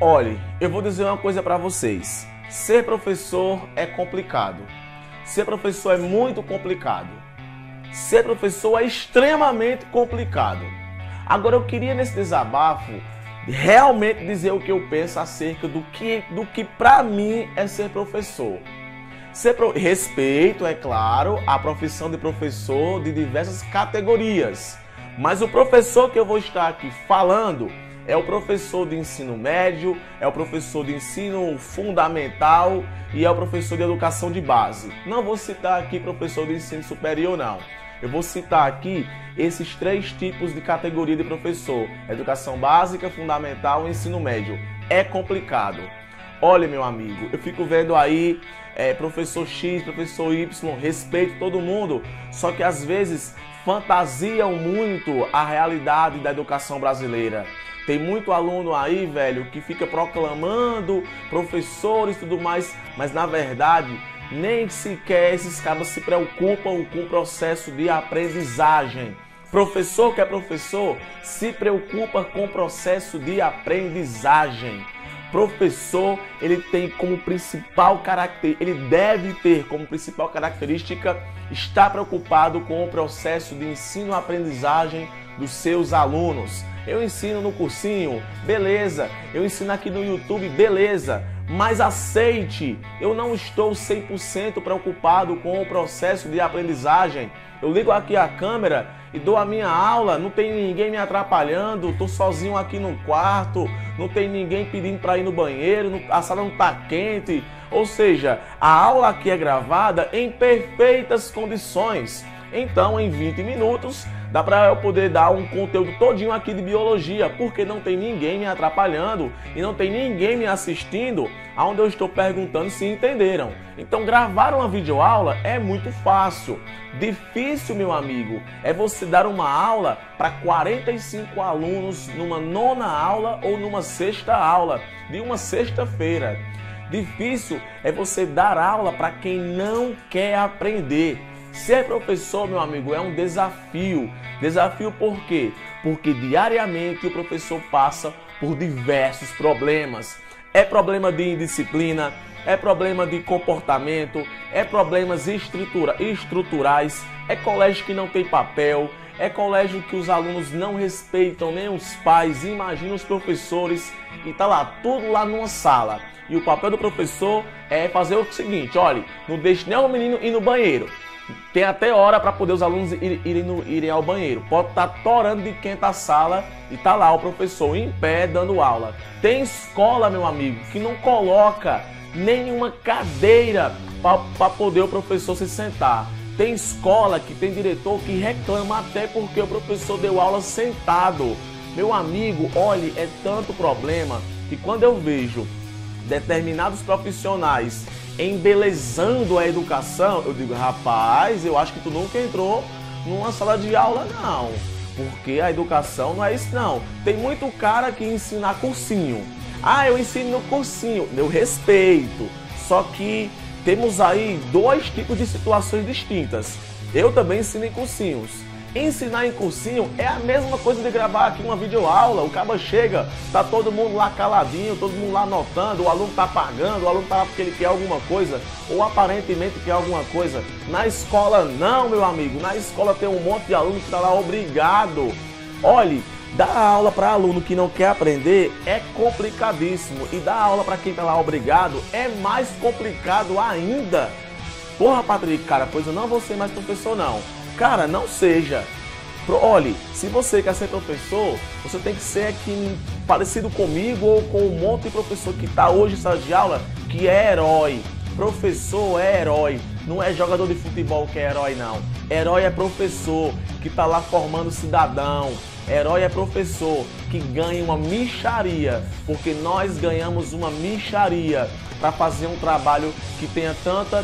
Olhe, eu vou dizer uma coisa para vocês. Ser professor é complicado. Ser professor é muito complicado. Ser professor é extremamente complicado. Agora eu queria nesse desabafo realmente dizer o que eu penso acerca do que para mim é ser professor. Respeito, é claro, a profissão de professor de diversas categorias. Mas o professor que eu vou estar aqui falando é o professor de ensino médio, é o professor de ensino fundamental e é o professor de educação de base. Não vou citar aqui professor de ensino superior, não. Eu vou citar aqui esses três tipos de categoria de professor: educação básica, fundamental e ensino médio. É complicado. Olha, meu amigo, eu fico vendo aí professor X, professor Y, respeito todo mundo, só que às vezes fantasiam muito a realidade da educação brasileira. Tem muito aluno aí, velho, que fica proclamando professores e tudo mais, mas na verdade nem sequer esses caras se preocupam com o processo de aprendizagem. Professor que é professor se preocupa com o processo de aprendizagem. Professor, ele tem como principal característica, ele deve ter como principal característica estar preocupado com o processo de ensino-aprendizagem dos seus alunos. Eu ensino no cursinho, beleza. Eu ensino aqui no YouTube, beleza. Mas aceite, eu não estou 100% preocupado com o processo de aprendizagem. Eu ligo aqui a câmera e dou a minha aula, não tem ninguém me atrapalhando, estou sozinho aqui no quarto, não tem ninguém pedindo para ir no banheiro, a sala não está quente. Ou seja, a aula aqui é gravada em perfeitas condições. Então, em 20 minutos, dá para eu poder dar um conteúdo todinho aqui de biologia, porque não tem ninguém me atrapalhando e não tem ninguém me assistindo aonde eu estou perguntando se entenderam. Então, gravar uma videoaula é muito fácil. Difícil, meu amigo, é você dar uma aula para 45 alunos numa nona aula ou numa sexta aula de uma sexta-feira. Difícil é você dar aula para quem não quer aprender. Ser professor, meu amigo, é um desafio. Desafio por quê? Porque diariamente o professor passa por diversos problemas. É problema de indisciplina, é problema de comportamento, é problemas estruturais, é colégio que não tem papel, é colégio que os alunos não respeitam nem os pais, imagina os professores, e tá lá, tudo lá numa sala. E o papel do professor é fazer o seguinte: olha, não deixe nem o menino ir no banheiro. Tem até hora para poder os alunos irem ao banheiro. Pode estar torando de quenta a sala e tá lá o professor em pé dando aula. Tem escola, meu amigo, que não coloca nenhuma cadeira para poder o professor se sentar. Tem escola que tem diretor que reclama até porque o professor deu aula sentado. Meu amigo, olhe, é tanto problema que quando eu vejo determinados profissionais embelezando a educação, eu digo: rapaz, eu acho que tu nunca entrou numa sala de aula, não. Porque a educação não é isso, não. Tem muito cara que ensina cursinho. Ah, eu ensino no cursinho. Eu respeito. Só que temos aí dois tipos de situações distintas. Eu também ensino em cursinhos. Ensinar em cursinho é a mesma coisa de gravar aqui uma videoaula. O cara chega, tá todo mundo lá caladinho, todo mundo lá anotando, o aluno tá pagando, o aluno tá lá porque ele quer alguma coisa, ou aparentemente quer alguma coisa. Na escola não, meu amigo. Na escola tem um monte de aluno que tá lá obrigado. Olhe, dar aula para aluno que não quer aprender é complicadíssimo. E dar aula para quem tá lá obrigado é mais complicado ainda. Porra, Patrick, cara, pois eu não vou ser mais professor, não. Cara, não seja. Olhe, se você quer ser professor, você tem que ser aqui parecido comigo ou com um monte de professor que está hoje em sala de aula, que é herói. Professor é herói. Não é jogador de futebol que é herói, não. Herói é professor que está lá formando cidadão. Herói é professor que ganha uma mixaria, porque nós ganhamos uma mixaria para fazer um trabalho que tenha tanta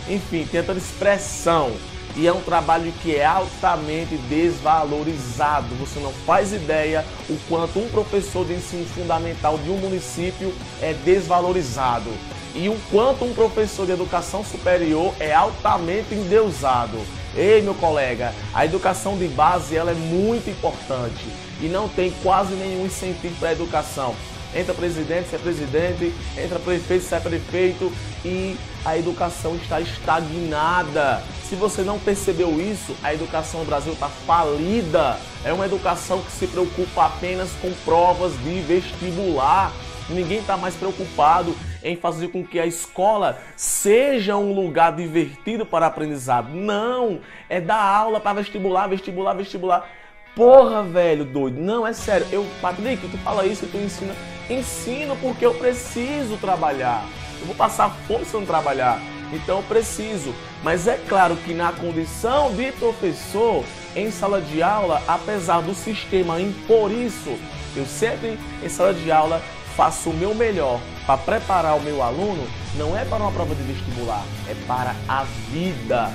enfim, tem tanta expressão. e é um trabalho que é altamente desvalorizado. Você não faz ideia o quanto um professor de ensino fundamental de um município é desvalorizado e o quanto um professor de educação superior é altamente endeusado. Ei, meu colega, a educação de base ela é muito importante e não tem quase nenhum incentivo para a educação. Entra presidente, se é presidente, entra prefeito, se é prefeito e a educação está estagnada. Se você não percebeu isso, a educação no Brasil está falida. É uma educação que se preocupa apenas com provas de vestibular. Ninguém está mais preocupado em fazer com que a escola seja um lugar divertido para aprendizado. Não, é dar aula para vestibular, vestibular, vestibular. Porra, velho, doido. Não, é sério. Patrick, tu fala isso e tu ensina. Ensino porque eu preciso trabalhar. Eu vou passar fome se eu não trabalhar. Então eu preciso. Mas é claro que na condição de professor, em sala de aula, apesar do sistema impor isso, eu sempre, em sala de aula, faço o meu melhor para preparar o meu aluno. Não é para uma prova de vestibular, é para a vida.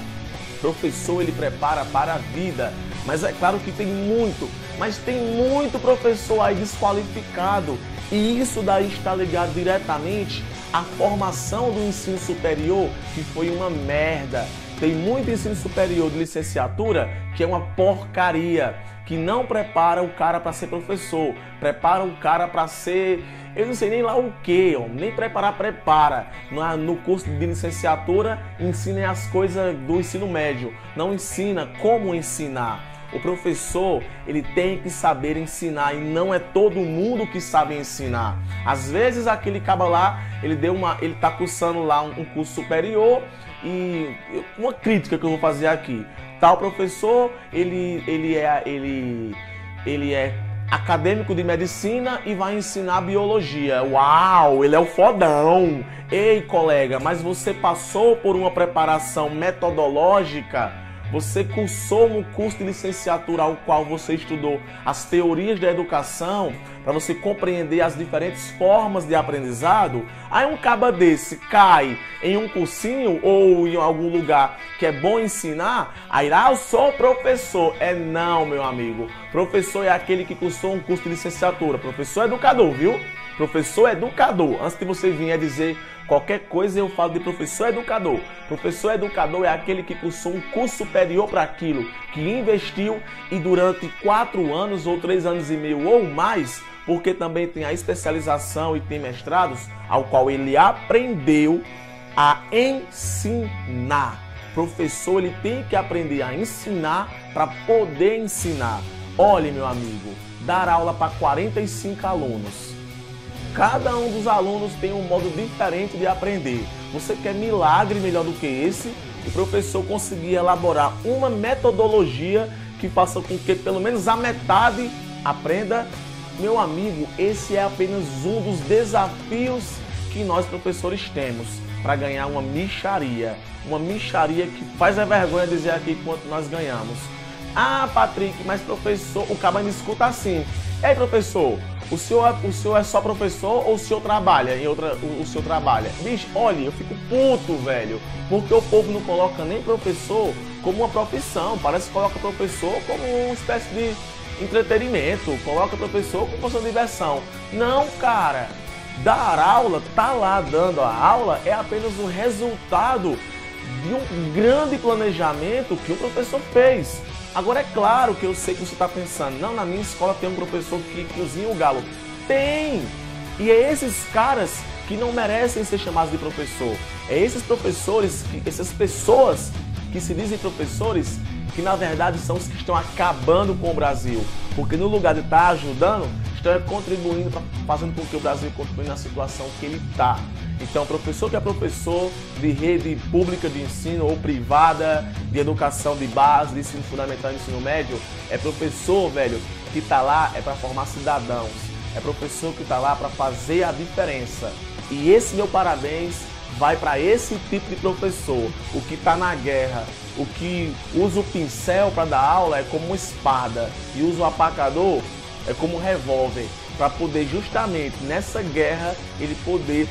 O professor, ele prepara para a vida. Mas é claro que tem muito professor aí desqualificado. E isso daí está ligado diretamente à formação do ensino superior, que foi uma merda. Tem muito ensino superior de licenciatura que é uma porcaria, que não prepara o cara para ser professor, prepara o cara para ser, eu não sei nem lá o que, nem prepara. No curso de licenciatura ensina as coisas do ensino médio, não ensina como ensinar. O professor, ele tem que saber ensinar e não é todo mundo que sabe ensinar. Às vezes aquele caba lá, ele tá cursando lá um curso superior e uma crítica que eu vou fazer aqui. Tal professor, ele é acadêmico de medicina e vai ensinar biologia. Uau, ele é o fodão. Ei, colega, mas você passou por uma preparação metodológica? Você cursou um curso de licenciatura ao qual você estudou as teorias da educação para você compreender as diferentes formas de aprendizado? Aí um caba desse cai em um cursinho ou em algum lugar que é bom ensinar, aí eu sou professor. Não, meu amigo. Professor é aquele que cursou um curso de licenciatura. Professor é educador, viu? Professor é educador. Antes de você vir a dizer qualquer coisa, eu falo de professor educador. Professor educador é aquele que cursou um curso superior para aquilo, que investiu e durante 4 anos ou 3 anos e meio ou mais, porque também tem a especialização e tem mestrados, ao qual ele aprendeu a ensinar. Professor, ele tem que aprender a ensinar para poder ensinar. Olhe, meu amigo, dar aula para 45 alunos. Cada um dos alunos tem um modo diferente de aprender. Você quer milagre melhor do que esse? O professor conseguir elaborar uma metodologia que faça com que pelo menos a metade aprenda? Meu amigo, esse é apenas um dos desafios que nós professores temos para ganhar uma mixaria. Uma mixaria que faz a vergonha dizer aqui quanto nós ganhamos. Ah, Patrick, mas professor, o cara me escuta assim. Ei, professor, o senhor é só professor ou o senhor trabalha o senhor trabalha? Bicho, olha, eu fico puto, velho, porque o povo não coloca nem professor como uma profissão. Parece que coloca professor como uma espécie de entretenimento, coloca professor como uma diversão. Não, cara, dar aula, tá lá dando a aula, é apenas um resultado de um grande planejamento que o professor fez. Agora é claro que eu sei que você está pensando, não, na minha escola tem um professor que cozinha o galo. Tem! E é esses caras que não merecem ser chamados de professor. É esses professores, essas pessoas que se dizem professores, que na verdade são os que estão acabando com o Brasil. Porque no lugar de estar ajudando, estão contribuindo, fazendo com que o Brasil continue na situação que ele está. Então, professor que é professor de rede pública de ensino ou privada, de educação de base, de ensino fundamental e ensino médio, é professor, velho, que está lá é para formar cidadãos. É professor que está lá para fazer a diferença. E esse meu parabéns vai para esse tipo de professor. O que está na guerra, o que usa o pincel para dar aula é como uma espada e usa o apacador é como um revólver, para poder justamente nessa guerra ele poder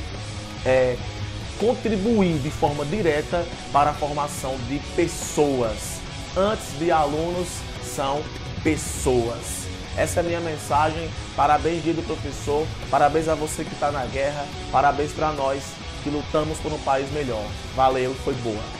contribuir de forma direta para a formação de pessoas. Antes de alunos, são pessoas. Essa é a minha mensagem. Parabéns, Dia do Professor. Parabéns a você que está na guerra. Parabéns para nós que lutamos por um país melhor. Valeu, foi boa.